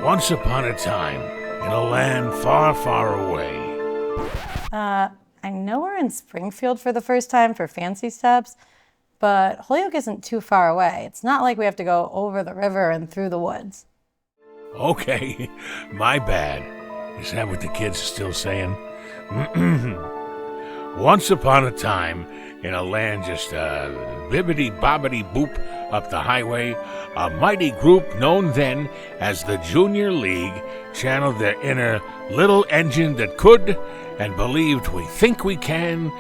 Once upon a time, in a land far, far away. I know we're in Springfield for the first time for Fancy Steps, but Holyoke isn't too far away. It's not like we have to go over the river and through the woods. Okay, my bad. Is that what the kids are still saying? Once upon a time, in a land just bibbity-bobbity-boop up the highway, a mighty group known then as the Junior League channeled their inner little engine that could and believed we think we can,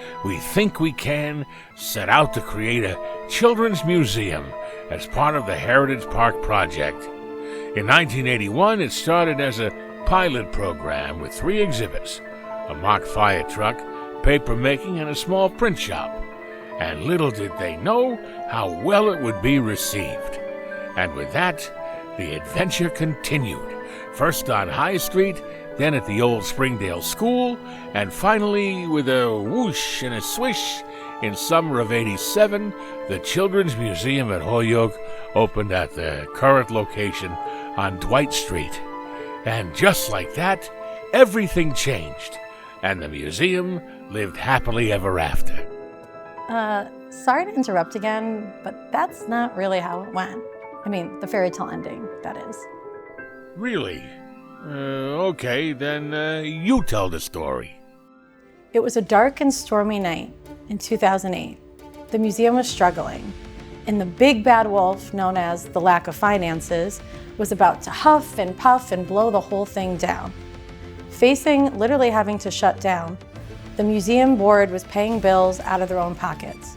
set out to create a children's museum as part of the Heritage Park project. In 1981, it started as a pilot program with 3 exhibits, a mock fire truck, paper making, and a small print shop. And little did they know how well it would be received. And with that, the adventure continued, first on High Street, then at the old Springdale School, and finally, with a whoosh and a swish, in summer of '87, the Children's Museum at Holyoke opened at the current location on Dwight Street. And just like that, everything changed, and the museum lived happily ever after. Sorry to interrupt again, but that's not really how it went. I mean, the fairy tale ending, that is. Really? Okay, then you tell the story. It was a dark and stormy night in 2008. The museum was struggling, and the big bad wolf, known as the lack of finances, was about to huff and puff and blow the whole thing down. Facing literally having to shut down, the museum board was paying bills out of their own pockets.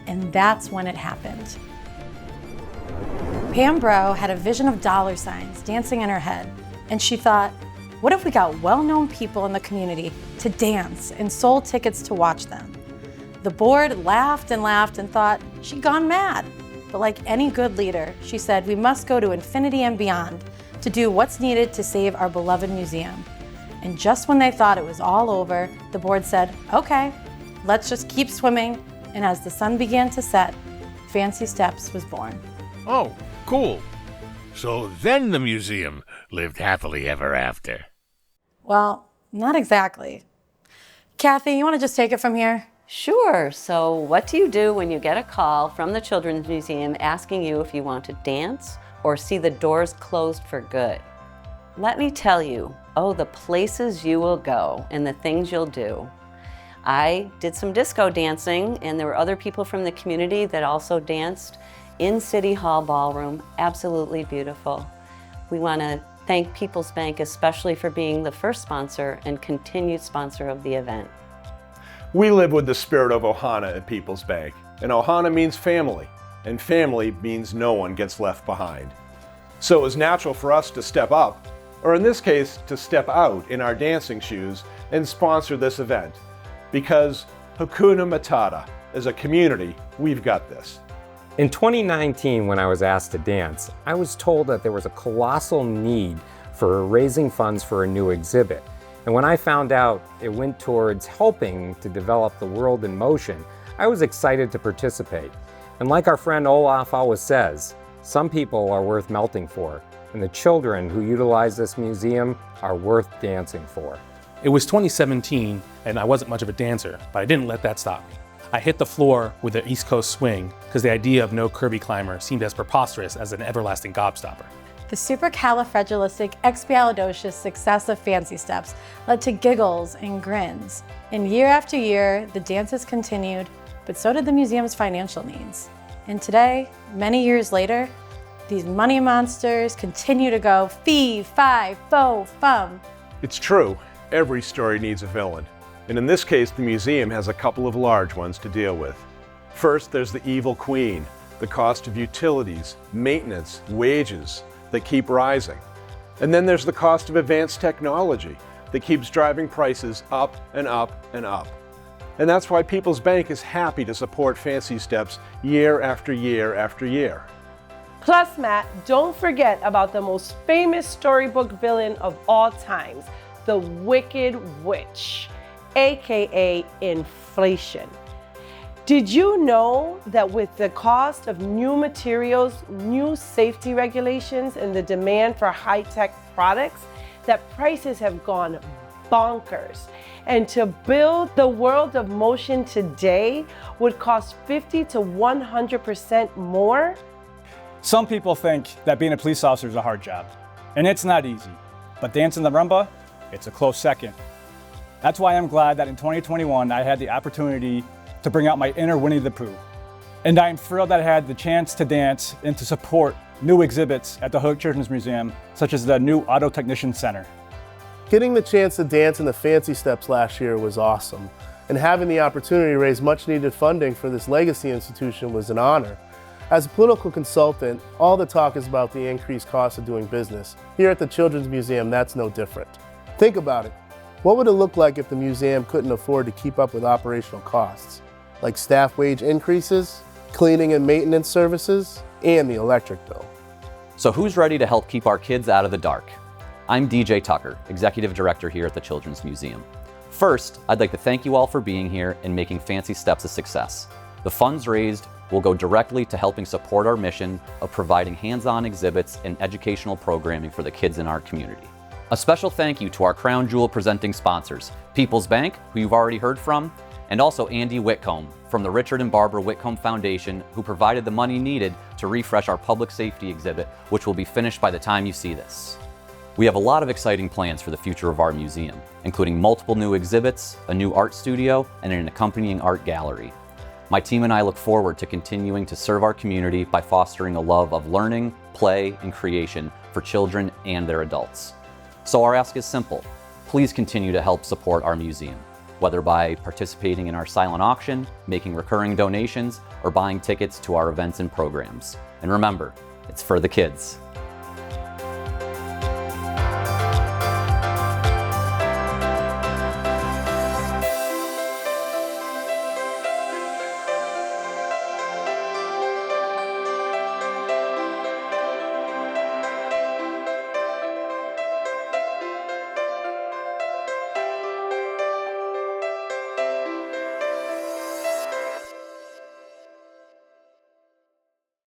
And that's when it happened. Pam Bro had a vision of dollar signs dancing in her head, and she thought, what if we got well-known people in the community to dance and sold tickets to watch them? The board laughed and laughed and thought she'd gone mad. But like any good leader, she said, we must go to infinity and beyond to do what's needed to save our beloved museum. And just when they thought it was all over, the board said, okay, let's just keep swimming. And as the sun began to set, Fancy Steps was born. Oh, cool. So then the museum lived happily ever after. Well, not exactly. Kathy, you want to just take it from here? Sure. So what do you do when you get a call from the Children's Museum asking you if you want to dance or see the doors closed for good? Let me tell you, the places you will go and the things you'll do. I did some disco dancing, and there were other people from the community that also danced in City Hall Ballroom. Absolutely beautiful. We want to thank People's Bank especially for being the first sponsor and continued sponsor of the event. We live with the spirit of Ohana at People's Bank, and Ohana means family, and family means no one gets left behind. So it was natural for us to step up, or in this case, to step out in our dancing shoes and sponsor this event. Because Hakuna Matata, as a community, we've got this. In 2019, when I was asked to dance, I was told that there was a colossal need for raising funds for a new exhibit. And when I found out it went towards helping to develop the world in motion, I was excited to participate. And like our friend Olaf always says, some people are worth melting for, and the children who utilize this museum are worth dancing for. It was 2017, and I wasn't much of a dancer, but I didn't let that stop me. I hit the floor with the East Coast swing because the idea of no Kirby climber seemed as preposterous as an everlasting gobstopper. The supercalifragilisticexpialidocious success of Fancy Steps led to giggles and grins. And year after year, the dances continued, but so did the museum's financial needs. And today, many years later, these money monsters continue to go fee, fi, fo, fum. It's true, every story needs a villain. And in this case, the museum has a couple of large ones to deal with. First, there's the evil queen, the cost of utilities, maintenance, wages that keep rising. And then there's the cost of advanced technology that keeps driving prices up and up and up. And that's why People's Bank is happy to support Fancy Steps year after year after year. Plus, Matt, don't forget about the most famous storybook villain of all times, the Wicked Witch, aka inflation. Did you know that with the cost of new materials, new safety regulations, and the demand for high-tech products, that prices have gone bonkers? And to build the world of motion today would cost 50 to 100% more? Some people think that being a police officer is a hard job, and it's not easy. But dancing the rumba, it's a close second. That's why I'm glad that in 2021 I had the opportunity to bring out my inner Winnie the Pooh. And I'm thrilled that I had the chance to dance and to support new exhibits at the Holyoke Children's Museum, such as the new Auto Technician Center. Getting the chance to dance in the Fancy Steps last year was awesome, and having the opportunity to raise much needed funding for this legacy institution was an honor. As a political consultant, all the talk is about the increased cost of doing business. Here at the Children's Museum, that's no different. Think about it. What would it look like if the museum couldn't afford to keep up with operational costs, like staff wage increases, cleaning and maintenance services, and the electric bill? So who's ready to help keep our kids out of the dark? I'm DJ Tucker, Executive Director here at the Children's Museum. First, I'd like to thank you all for being here and making Fancy Steps a success. The funds raised will go directly to helping support our mission of providing hands-on exhibits and educational programming for the kids in our community. A special thank you to our crown jewel presenting sponsors, People's Bank, who you've already heard from, and also Andy Whitcomb from the Richard and Barbara Whitcomb Foundation, who provided the money needed to refresh our public safety exhibit, which will be finished by the time you see this. We have a lot of exciting plans for the future of our museum, including multiple new exhibits, a new art studio, and an accompanying art gallery. My team and I look forward to continuing to serve our community by fostering a love of learning, play, and creation for children and their adults. So our ask is simple. Please continue to help support our museum, whether by participating in our silent auction, making recurring donations, or buying tickets to our events and programs. And remember, it's for the kids.